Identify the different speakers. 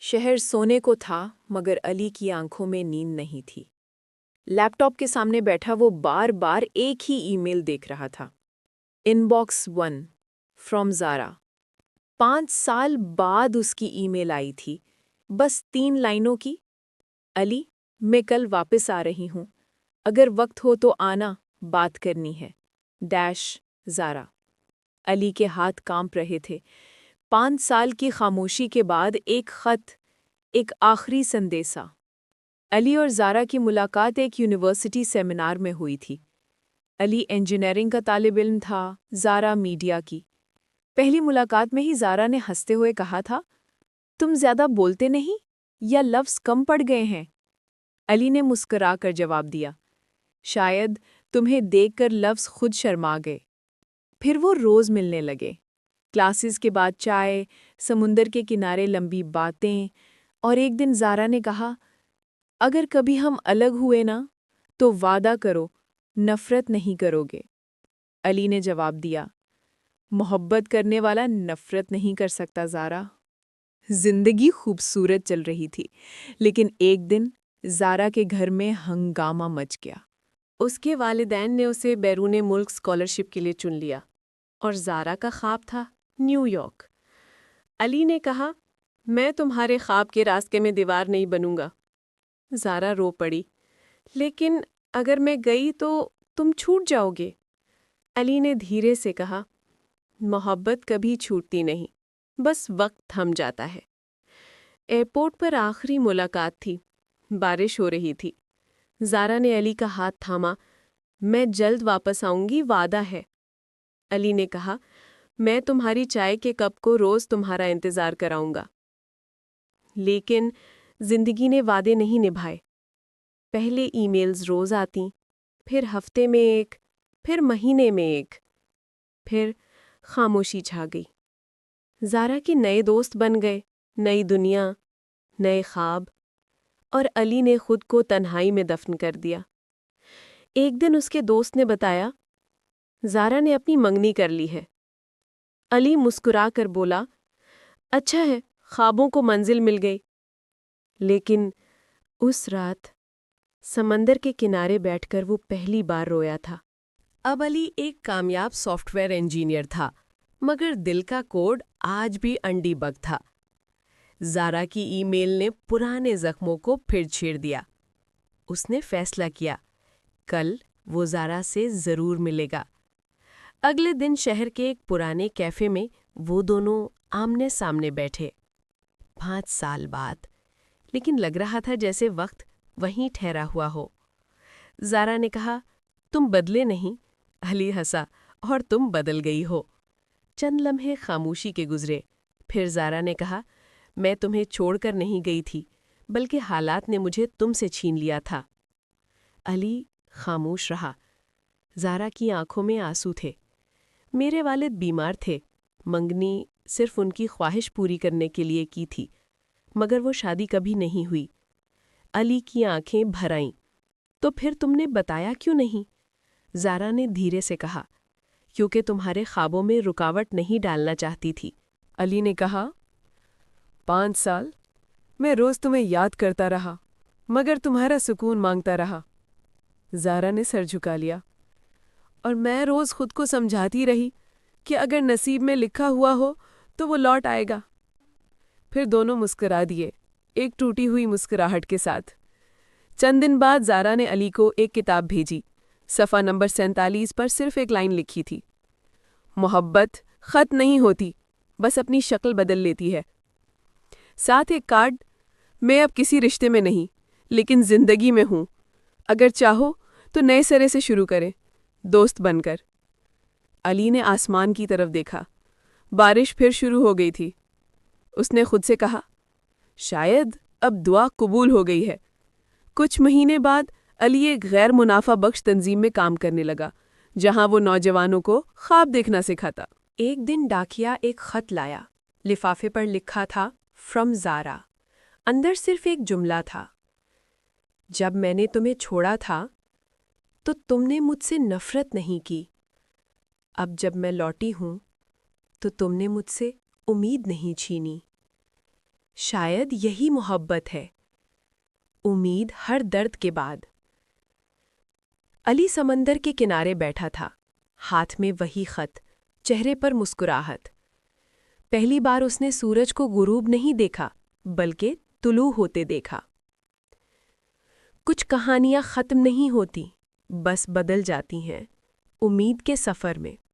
Speaker 1: शहर सोने को था मगर अली की आंखों में नींद नहीं थी। लैपटॉप के सामने बैठा वो बार बार एक ही ईमेल देख रहा था। Inbox 1 from Zaara. 5 साल बाद उसकी ईमेल आई थी, बस 3 लाइनों की। अली, मैं कल वापस आ रही हूँ, अगर वक्त हो तो आना, बात करनी है। डैश ज़ारा। अली के हाथ कांप रहे थे। 5 साल की खामोशी के बाद एक खत, एक आखिरी संदेशा। अली और ज़ारा की मुलाकात एक यूनिवर्सिटी सेमिनार में हुई थी। अली इंजीनियरिंग का तालिब इल्म था, ज़ारा मीडिया की। पहली मुलाकात में ही ज़ारा ने हंसते हुए कहा था, तुम ज़्यादा बोलते नहीं या लफ्ज़ कम पड़ गए हैं? अली ने मुस्कुरा कर जवाब दिया, शायद तुम्हें देखकर लफ्ज़ खुद शर्मा गए। फिर वो रोज़ मिलने लगे। क्लासेस के बाद चाय, समुंदर के किनारे लंबी बातें, और एक दिन ज़ारा ने कहा, अगर कभी हम अलग हुए ना, तो वादा करो नफ़रत नहीं करोगे। अली ने जवाब दिया, मोहब्बत करने वाला नफ़रत नहीं कर सकता ज़ारा। जिंदगी खूबसूरत चल रही थी, लेकिन एक दिन ज़ारा के घर में हंगामा मच गया।
Speaker 2: उसके वालिदैन ने उसे बैरून मुल्क स्कॉलरशिप के लिए चुन लिया और ज़ारा का ख्वाब था न्यूयॉर्क। अली ने कहा, मैं तुम्हारे ख्वाब के रास्ते में दीवार नहीं बनूंगा। ज़ारा रो पड़ी, लेकिन अगर मैं गई तो तुम छूट जाओगे। अली ने धीरे से कहा, मोहब्बत कभी छूटती नहीं, बस वक्त थम जाता है। एयरपोर्ट पर आखिरी मुलाकात थी। बारिश हो रही थी। ज़ारा ने अली का हाथ थामा। मैं जल्द वापस आऊंगी, वादा है। अली ने कहा, मैं तुम्हारी चाय के कप को रोज़ तुम्हारा इंतज़ार कराऊंगा। लेकिन जिंदगी ने वादे नहीं निभाए। पहले ईमेल्स रोज़ आती, फिर हफ्ते में एक, फिर महीने में एक, फिर खामोशी छा गई। ज़ारा के नए दोस्त बन गए, नई दुनिया, नए ख्वाब, और अली ने खुद को तन्हाई में दफन कर दिया। एक दिन उसके दोस्त ने बताया, ज़ारा ने अपनी मंगनी कर ली है। अली मुस्कुरा कर बोला, अच्छा है, ख्वाबों को मंजिल मिल गई। लेकिन उस रात समंदर के किनारे बैठकर वो पहली बार रोया था। अब अली एक कामयाब सॉफ्टवेयर इंजीनियर था, मगर दिल का कोड आज भी अंडी बग था। ज़ारा की ईमेल ने पुराने जख्मों को फिर छेड़ दिया। उसने फैसला किया, कल वो ज़ारा से ज़रूर मिलेगा। अगले दिन शहर के एक पुराने कैफ़े में वो दोनों आमने सामने बैठे। 5 साल बाद, लेकिन लग रहा था जैसे वक्त वहीं ठहरा हुआ हो। ज़ारा ने कहा, तुम बदले नहीं। अली हंसा, और तुम बदल गई हो। चंद लम्हे खामोशी के गुजरे। फिर ज़ारा ने कहा, मैं तुम्हें छोड़कर नहीं गई थी, बल्कि हालात ने मुझे तुमसे छीन लिया था। अली खामोश रहा। ज़ारा की आंखों में आंसू थे। मेरे वालिद बीमार थे, मंगनी सिर्फ उनकी ख्वाहिश पूरी करने के लिए की थी, मगर वो शादी कभी नहीं हुई। अली की आंखें भर आईं। तो फिर तुमने बताया क्यों नहीं? ज़ारा ने धीरे से कहा, क्योंकि तुम्हारे ख्वाबों में रुकावट नहीं डालना चाहती थी।
Speaker 3: अली ने कहा, 5 साल मैं रोज़ तुम्हें याद करता रहा, मगर तुम्हारा सुकून मांगता रहा। ज़ारा ने सर झुका लिया। और मैं रोज़ खुद को समझाती रही कि अगर नसीब में लिखा हुआ हो तो वो लौट आएगा। फिर दोनों मुस्कुरा दिए, एक टूटी हुई मुस्कुराहट के साथ। चंद दिन बाद ज़ारा ने अली को एक किताब भेजी। सफ़ा नंबर 47 पर सिर्फ एक लाइन लिखी थी, मोहब्बत ख़त नहीं होती, बस अपनी शक्ल बदल लेती है। साथ एक कार्ड, मैं अब किसी रिश्ते में नहीं, लेकिन ज़िंदगी में हूँ। अगर चाहो तो नए सिरे से शुरू करें, दोस्त बनकर। अली ने आसमान की तरफ देखा। बारिश फिर शुरू हो गई थी। उसने खुद से कहा, शायद अब दुआ कबूल हो गई है। कुछ महीने बाद अली एक गैर मुनाफा बख्श तंजीम में काम करने लगा, जहां वो नौजवानों को ख्वाब देखना सिखाता।
Speaker 1: एक दिन डाकिया एक खत लाया। लिफाफे पर लिखा था, फ्रॉम ज़ारा। अंदर सिर्फ एक जुमला था, जब मैंने तुम्हें छोड़ा था तो तुमने मुझसे नफ़रत नहीं की। अब जब मैं लौटी हूँ तो तुमने मुझसे उम्मीद नहीं छीनी। شاید یہی محبت ہے، امید ہر درد کے بعد۔ علی سمندر کے کنارے بیٹھا تھا، ہاتھ میں وہی خط، چہرے پر مسکراہٹ۔ پہلی بار اس نے سورج کو غروب نہیں دیکھا بلکہ طلوع ہوتے دیکھا۔ کچھ کہانیاں ختم نہیں ہوتی، بس بدل جاتی ہیں امید کے سفر میں۔